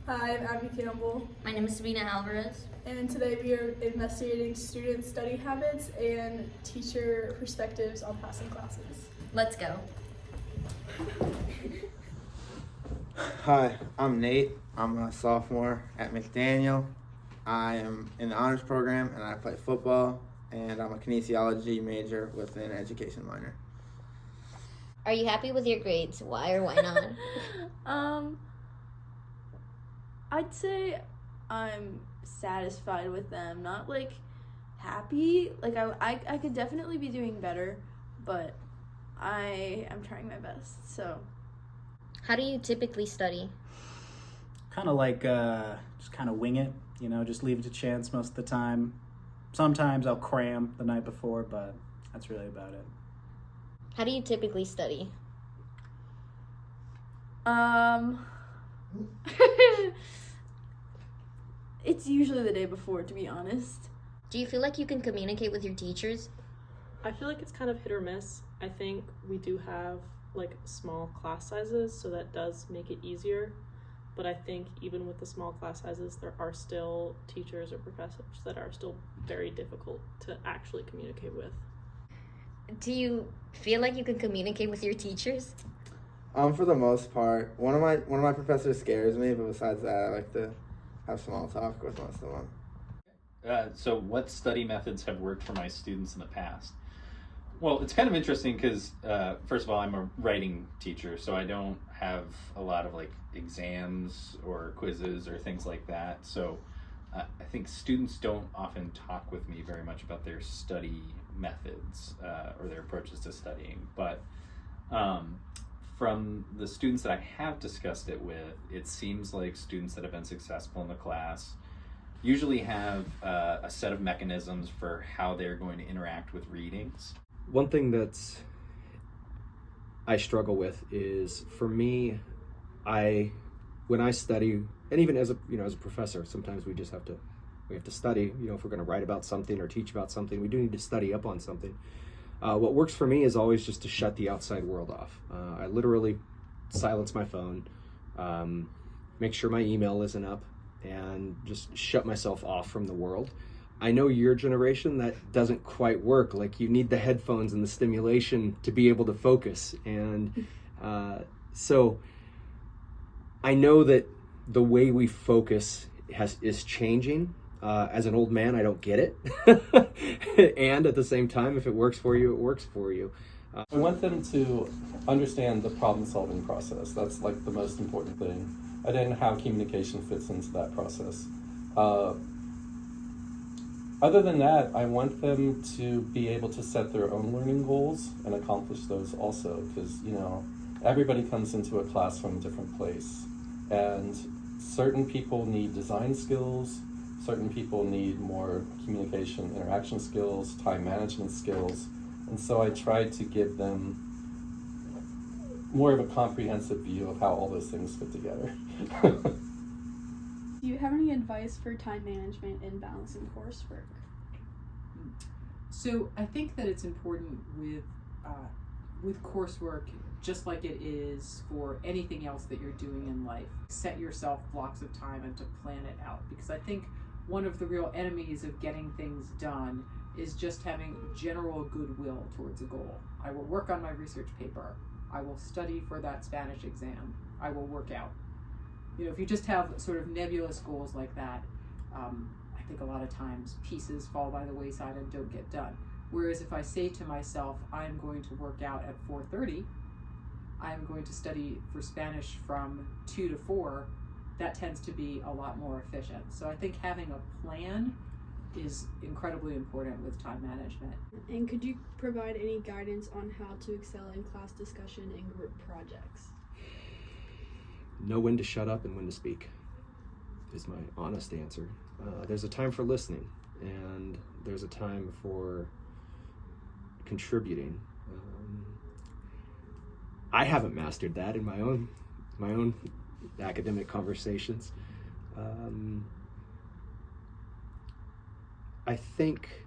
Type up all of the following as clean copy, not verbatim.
Hi, I'm Abbey Campbell, My name is Sabina Alvarez. and today we are investigating student study habits and teacher perspectives on passing classes. Let's go. Hi, I'm Nate. I'm a sophomore at McDaniel. I am in the honors program and I play football, and I'm a kinesiology major with an education minor. Are you happy with your grades? Why or why not? I'd say I'm satisfied with them. Not like happy. Like I could definitely be doing better, but I am trying my best. So How do you typically study? Kind of like just kind of wing it, just leave it to chance most of the time. Sometimes I'll cram the night before, but that's really about it. How do you typically study? It's usually the day before, to be honest. Do you feel like you can communicate with your teachers? I feel like it's kind of hit or miss. I think we do have like small class sizes, so that does make it easier. But I think even with the small class sizes, there are still teachers or professors that are still very difficult to actually communicate with. Do you feel like you can communicate with your teachers? For the most part, one of my professors scares me, but besides that, I like to have small talk with most of them. So what study methods have worked for my students in the past? Well, it's kind of interesting because, first of all, I'm a writing teacher, so I don't have a lot of like exams or quizzes or things like that. So I think students don't often talk with me very much about their study methods or their approaches to studying. But from the students that I have discussed it with, it seems like students that have been successful in the class usually have a set of mechanisms for how they're going to interact with readings. One thing that's I struggle with is, for me, when I study, and even as a professor, sometimes we have to study. If we're going to write about something or teach about something, we do need to study up on something. What works for me is always just to shut the outside world off. I literally silence my phone, make sure my email isn't up, and just shut myself off from the world. I know your generation, that doesn't quite work. Like, you need the headphones and the stimulation to be able to focus. And so I know that the way we focus is changing. As an old man, I don't get it. And at the same time, if it works for you, it works for you. I want them to understand the problem-solving process. That's like the most important thing. And then how communication fits into that process. Other than that, I want them to be able to set their own learning goals and accomplish those also, because everybody comes into a class from a different place, and certain people need design skills, certain people need more communication, interaction skills, time management skills, and so I try to give them more of a comprehensive view of how all those things fit together. Do you have any advice for time management and balancing coursework? So I think that it's important with coursework, just like it is for anything else that you're doing in life. Set yourself blocks of time and to plan it out, because I think one of the real enemies of getting things done is just having general goodwill towards a goal. I will work on my research paper. I will study for that Spanish exam. I will work out. If you just have sort of nebulous goals like that, I think a lot of times pieces fall by the wayside and don't get done. Whereas if I say to myself, I'm going to work out at 4:30, I'm going to study for Spanish from 2 to 4, that tends to be a lot more efficient. So I think having a plan is incredibly important with time management. And could you provide any guidance on how to excel in class discussion and group projects? Know when to shut up and when to speak is my honest answer. There's a time for listening, and there's a time for contributing. I haven't mastered that in my own academic conversations. I think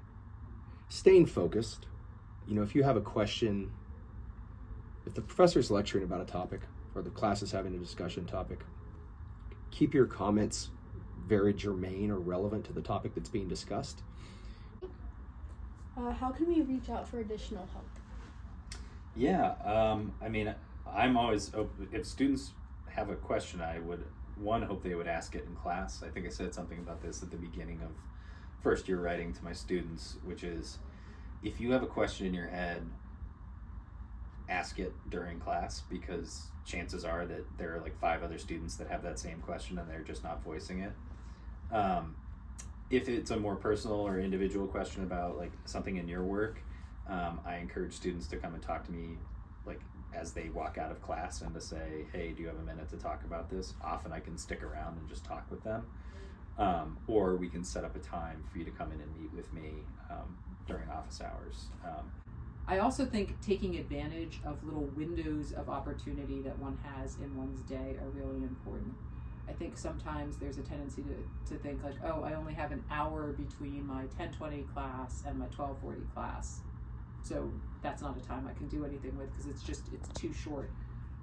staying focused, if you have a question, if the professor's lecturing about a topic or the class is having a discussion topic, keep your comments very germane or relevant to the topic that's being discussed. How can we reach out for additional help? Yeah, I mean, I'm always open. If students have a question, I would, one, hope they would ask it in class. I think I said something about this at the beginning of first year writing to my students, which is, if you have a question in your head, ask it during class, because chances are that there are like 5 other students that have that same question and they're just not voicing it. If it's a more personal or individual question about like something in your work, I encourage students to come and talk to me like as they walk out of class and to say, hey, do you have a minute to talk about this? Often I can stick around and just talk with them. Or we can set up a time for you to come in and meet with me during office hours. I also think taking advantage of little windows of opportunity that one has in one's day are really important. I think sometimes there's a tendency to think like, oh, I only have an hour between my 10:20 class and my 12:40 class. So that's not a time I can do anything with because it's too short.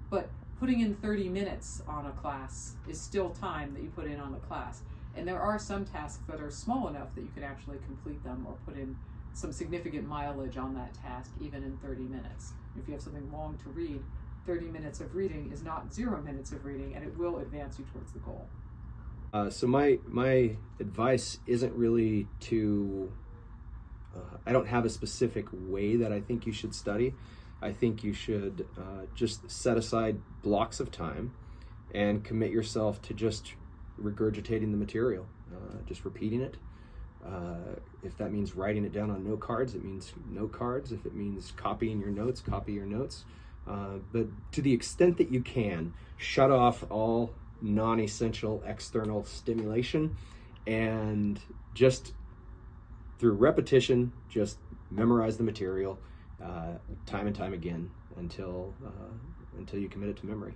But putting in 30 minutes on a class is still time that you put in on the class. And there are some tasks that are small enough that you can actually complete them or put in some significant mileage on that task, even in 30 minutes. If you have something long to read, 30 minutes of reading is not 0 minutes of reading, and it will advance you towards the goal. So my advice isn't really to, I don't have a specific way that I think you should study. I think you should just set aside blocks of time and commit yourself to just regurgitating the material, just repeating it. If that means writing it down on note cards, it means note cards. If it means copying your notes, copy your notes. But to the extent that you can, shut off all non-essential external stimulation and just through repetition, just memorize the material time and time again until you commit it to memory.